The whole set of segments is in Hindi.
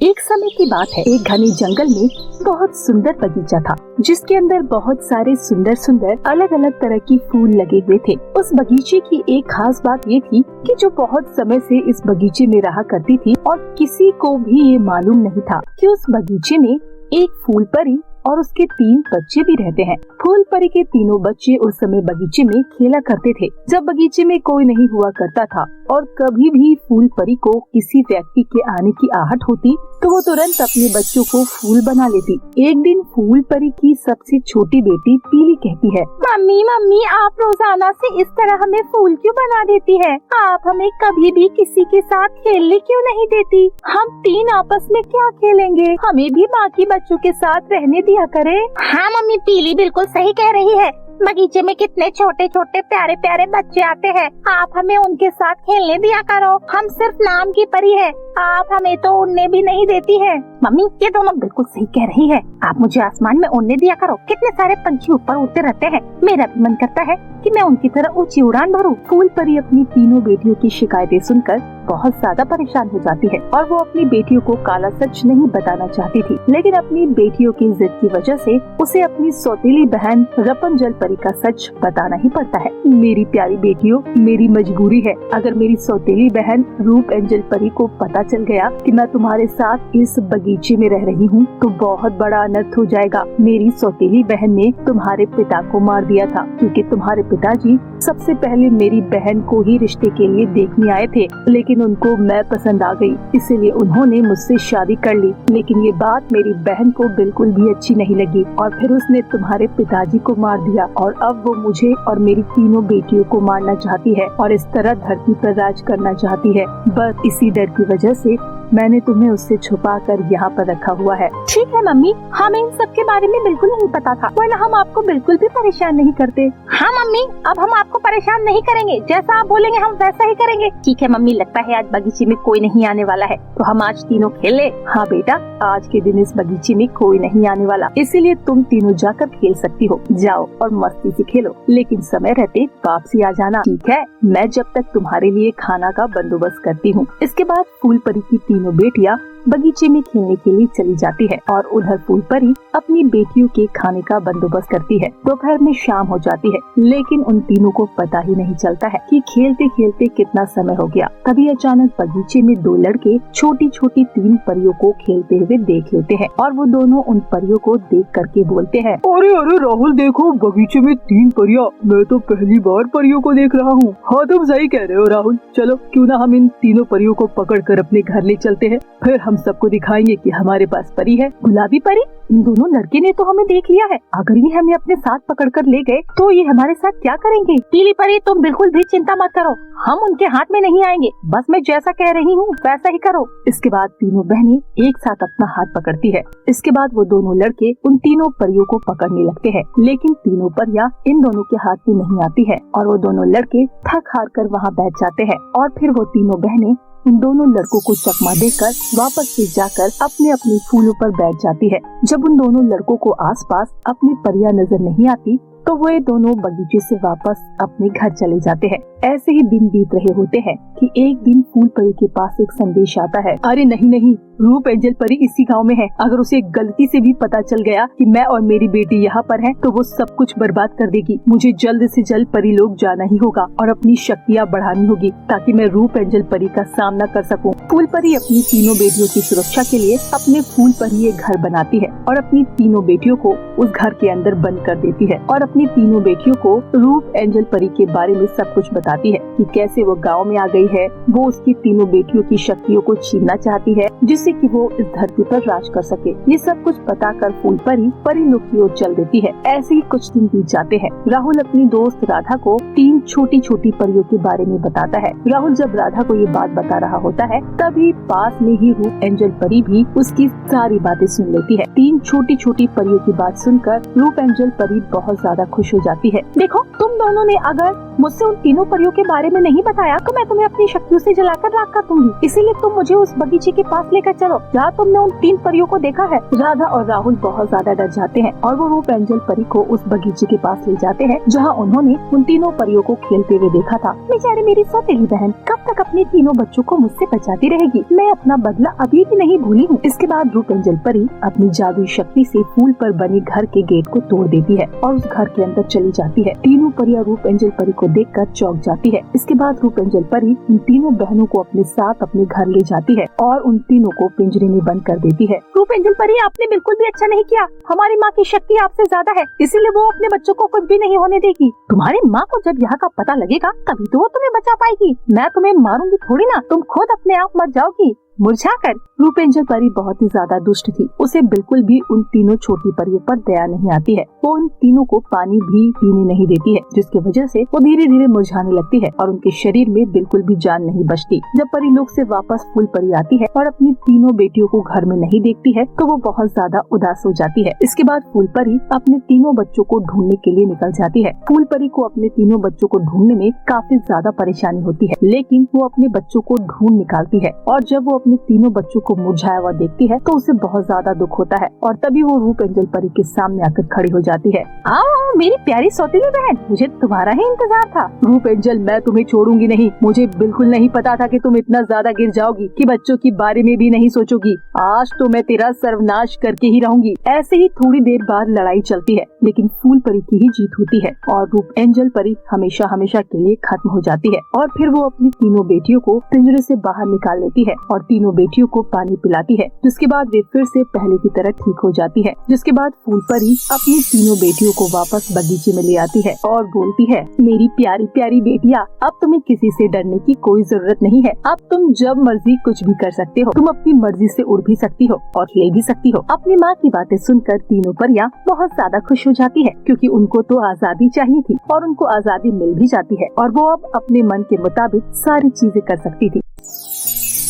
एक समय की बात है, एक घने जंगल में बहुत सुंदर बगीचा था, जिसके अंदर बहुत सारे सुंदर सुंदर अलग अलग तरह की फूल लगे हुए थे। उस बगीचे की एक खास बात ये थी कि जो बहुत समय से इस बगीचे में रहा करती थी और किसी को भी ये मालूम नहीं था कि उस बगीचे में एक फूल परी और उसके 3 बच्चे भी रहते हैं। फूल परी के तीनों बच्चे उस समय बगीचे में खेला करते थे, जब बगीचे में कोई नहीं हुआ करता था और कभी भी फूल परी को किसी व्यक्ति के आने की आहट होती तो वो तुरंत अपने बच्चों को फूल बना लेती। एक दिन फूल परी की सबसे छोटी बेटी पीली कहती है, मम्मी मम्मी आप रोजाना से इस तरह हमें फूल क्यों बना देती है? आप हमें कभी भी किसी के साथ खेलने क्यों नहीं देती? हम 3 आपस में क्या खेलेंगे? हमें भी बाकी बच्चों के साथ रहने दिया करे। हाँ मम्मी, पीली बिल्कुल सही कह रही है। बगीचे में कितने छोटे छोटे प्यारे प्यारे बच्चे आते हैं, आप हमें उनके साथ खेलने दिया करो। हम सिर्फ नाम की परी है, आप हमें तो उड़ने भी नहीं देती है। मम्मी ये दोनों बिल्कुल सही कह रही है, आप मुझे आसमान में उड़ने दिया करो। कितने सारे पंछी ऊपर उड़ते रहते हैं, मेरा भी मन करता है कि मैं उनकी तरह ऊंची उड़ान भरूं। फूल परी अपनी तीनों बेटियों की शिकायतें सुनकर बहुत ज्यादा परेशान हो जाती है और वो अपनी बेटियों को काला सच नहीं बताना चाहती थी, लेकिन अपनी बेटियों की जिद की वजह से उसे अपनी सौतेली बहन रपंजल परी का सच बताना ही पड़ता है। मेरी प्यारी बेटियों, मेरी मजबूरी है। अगर मेरी सौतेली बहन रूप एंजल परी को पता चल गया कि मैं तुम्हारे साथ इस बगीचे में रह रही हूँ तो बहुत बड़ा अनर्थ हो जाएगा। मेरी सौतेली बहन ने तुम्हारे पिता को मार दिया था, क्योंकि तुम्हारे पिताजी सबसे पहले मेरी बहन को ही रिश्ते के लिए देखने आए थे, लेकिन उनको मैं पसंद आ गई, इसीलिए उन्होंने मुझसे शादी कर ली। लेकिन ये बात मेरी बहन को बिल्कुल भी अच्छी नहीं लगी और फिर उसने तुम्हारे पिताजी को मार दिया और अब वो मुझे और मेरी तीनों बेटियों को मारना चाहती है और इस तरह धरती पर राज करना चाहती है। बस इसी डर की वजह से मैंने तुम्हें उससे छुपा कर यहाँ पर रखा हुआ है। ठीक है मम्मी, हमें इन सब के बारे में बिल्कुल नहीं पता था, वरना हम आपको बिल्कुल भी परेशान नहीं करते। हाँ मम्मी, अब हम आपको परेशान नहीं करेंगे, जैसा आप बोलेंगे हम वैसा ही करेंगे। ठीक है मम्मी, लगता है आज बगीचे में कोई नहीं आने वाला है, तो हम आज तीनों खेले। हाँ बेटा, आज के दिन इस बगीचे में कोई नहीं आने वाला, इसीलिए तुम तीनों जाकर खेल सकती हो। जाओ और मस्ती से खेलो, लेकिन समय रहते वापसी आ जाना, ठीक है? मैं जब तक तुम्हारे लिए खाना का बंदोबस्त करती हूँ। इसके बाद फूल परी की तीनों बेटियां बगीचे में खेलने के लिए चली जाती है और उधर फूल परी अपनी बेटियों के खाने का बंदोबस्त करती है। दोपहर में शाम हो जाती है, लेकिन उन तीनों को पता ही नहीं चलता है कि खेलते खेलते कितना समय हो गया। तभी अचानक बगीचे में 2 लड़के छोटी छोटी 3 परियों को खेलते हुए देख लेते हैं और वो दोनों उन परियों को देख करके बोलते हैं, अरे अरे राहुल, देखो बगीचे में 3 परियां। मैं तो पहली बार परियों को देख रहा हूँ। हाँ तुम सही कह रहे हो राहुल, चलो क्यों ना हम इन तीनों परियों को पकड़ कर अपने घर ले चलते हैं, फिर हम सबको दिखाएंगे कि हमारे पास परी है। गुलाबी परी, इन दोनों लड़के ने तो हमें देख लिया है, अगर ये हमें अपने साथ पकड़कर ले गए तो ये हमारे साथ क्या करेंगे? पीली परी, तुम बिल्कुल भी चिंता मत करो, हम उनके हाथ में नहीं आएंगे, बस मैं जैसा कह रही हूँ वैसा ही करो। इसके बाद तीनों बहनें एक साथ अपना हाथ पकड़ती है। इसके बाद वो दोनों लड़के उन तीनों परियों को पकड़ने लगते हैं, लेकिन तीनों परियां इन दोनों के हाथ में नहीं आती है और वो दोनों लड़के थक हार कर वहाँ बैठ जाते हैं और फिर वो तीनों बहनें उन दोनों लड़कों को चकमा देकर वापस से जाकर अपने अपने फूलों पर बैठ जाती है। जब उन दोनों लड़कों को आसपास अपनी परियां नजर नहीं आती तो वे दोनों बगीचे से वापस अपने घर चले जाते हैं। ऐसे ही दिन बीत रहे होते हैं कि एक दिन फूल परी के पास एक संदेश आता है। अरे नहीं नहीं, रूप एंजल परी इसी गांव में है। अगर उसे गलती से भी पता चल गया कि मैं और मेरी बेटी यहाँ पर हैं, तो वो सब कुछ बर्बाद कर देगी। मुझे जल्द से जल्द परी लोग जाना ही होगा और अपनी शक्तियाँ बढ़ानी होगी ताकि मैं रूप एंजल परी का सामना कर सकूं। फूल परी अपनी तीनों बेटियों की सुरक्षा के लिए अपने फूल पर ही एक घर बनाती है और अपनी तीनों बेटियों को उस घर के अंदर बंद कर देती है और अपनी तीनों बेटियों को रूप एंजल परी के बारे में सब कुछ बताती है कि कैसे वो गांव में आ गई है। वो उसकी तीनों बेटियों की शक्तियों को छीनना चाहती है जिससे कि वो इस धरती पर राज कर सके। ये सब कुछ बताकर फूल परी लोग की ओर चल देती है। ऐसे ही कुछ दिन बीत जाते हैं। राहुल अपनी दोस्त राधा को 3 छोटी छोटी परियों के बारे में बताता है। राहुल जब राधा को ये बात बता रहा होता है तभी पास में ही रूप एंजल परी भी उसकी सारी बातें सुन लेती है। 3 छोटी छोटी परियों की बात सुनकर रूप एंजल परी बहुत ज्यादा खुश हो जाती है। देखो, तुम दोनों ने अगर मुझसे उन तीनों परियों के बारे में नहीं बताया तो मैं तुम्हें अपनी शक्तियों से जलाकर राख कर दूंगी। इसीलिए तुम मुझे उस बगीचे के पास लेकर चलो जहाँ तुमने उन 3 परियों को देखा है। राधा और राहुल बहुत ज्यादा डर जाते हैं और वो रूप एंजल परी को उस बगीचे के पास ले जाते हैं जहाँ उन्होंने उन तीनों परियों को खेलते हुए देखा था। बेचारी मेरी सौतेली बहन कब तक अपने तीनों बच्चों को मुझसे बचाती रहेगी? मैं अपना बदला अभी भी नहीं भूली हूँ। इसके बाद रूप एंजल परी अपनी जादुई शक्ति से फूल पर बनी घर के गेट को तोड़ देती है और उस घर के अंदर चली जाती है। तीनों परियां रूप एंजल परी को देखकर चौंक जाती है। इसके बाद रूप एंजल परी उन तीनों बहनों को अपने साथ अपने घर ले जाती है और उन तीनों को पिंजरे में बंद कर देती है। रूप एंजल परी, आपने बिल्कुल भी अच्छा नहीं किया। हमारी माँ की शक्ति आपसे ज्यादा है, इसीलिए वो अपने बच्चों को कुछ भी नहीं होने देगी। तुम्हारी माँ को जब यहाँ का पता लगेगा तभी तो वो तुम्हें बचा पाएगी। मैं तुम्हें मारूंगी थोड़ी ना, तुम खुद अपने आप मर जाओगी मुरझाकर। रूप एंजल परी बहुत ही ज्यादा दुष्ट थी। उसे बिल्कुल भी उन तीनों छोटी परियों पर दया नहीं आती है। वो उन तीनों को पानी भी पीने नहीं देती है, जिसकी वजह से वो धीरे धीरे मुरझाने लगती है और उनके शरीर में बिल्कुल भी जान नहीं बचती। जब परी लोग से वापस फूल परी आती है और अपनी तीनों बेटियों को घर में नहीं देखती है तो वो बहुत ज्यादा उदास हो जाती है। इसके बाद फूल परी अपने तीनों बच्चों को ढूंढने के लिए निकल जाती है। फूल परी को अपने तीनों बच्चों को ढूंढने में काफी ज्यादा परेशानी होती है, लेकिन वो अपने बच्चों को ढूंढ निकालती है और जब वो अपने तीनों बच्चों को मुरझाया हुआ देखती है तो उसे बहुत ज्यादा दुख होता है और तभी वो रूप एंजल परी के सामने आकर खड़ी हो जाती है। आओ मेरी प्यारी सौतेली बहन, मुझे तुम्हारा ही इंतजार था। रूप एंजल, मैं तुम्हें छोड़ूंगी नहीं। मुझे बिल्कुल नहीं पता था कि तुम इतना ज्यादा गिर जाओगी कि बच्चों के बारे में भी नहीं सोचोगी। आज तो मैं तेरा सर्वनाश करके ही रहूंगी। ऐसे ही थोड़ी देर बाद लड़ाई चलती है, लेकिन फूल परी की ही जीत होती है और रूप एंजल परी हमेशा हमेशा के लिए खत्म हो जाती है। और फिर वो अपनी तीनों बेटियों को पिंजरे से बाहर निकाल लेती है और तीनों बेटियों को पानी पिलाती है, जिसके बाद वे फिर से पहले की तरह ठीक हो जाती है। जिसके बाद फूल परी अपनी तीनों बेटियों को वापस बगीचे में ले आती है और बोलती है, मेरी प्यारी प्यारी बेटियां, अब तुम्हें किसी से डरने की कोई जरूरत नहीं है। अब तुम जब मर्जी कुछ भी कर सकते हो। तुम अपनी मर्जी से उड़ भी सकती हो और खेल भी सकती हो। अपनी माँ की बातें सुनकर तीनों परियां बहुत ज्यादा खुश हो जाती है, क्योंकि उनको तो आजादी चाहिए थी और उनको आजादी मिल भी जाती है और वो अब अपने मन के मुताबिक सारी चीजें कर सकती थी।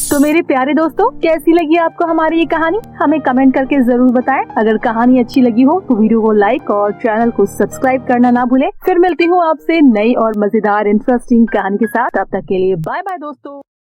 तो मेरे प्यारे दोस्तों, कैसी लगी आपको हमारी ये कहानी? हमें कमेंट करके जरूर बताएं। अगर कहानी अच्छी लगी हो तो वीडियो को लाइक और चैनल को सब्सक्राइब करना ना भूलें। फिर मिलती हूँ आपसे नई और मजेदार इंटरेस्टिंग कहानी के साथ। तब तक के लिए बाय बाय दोस्तों।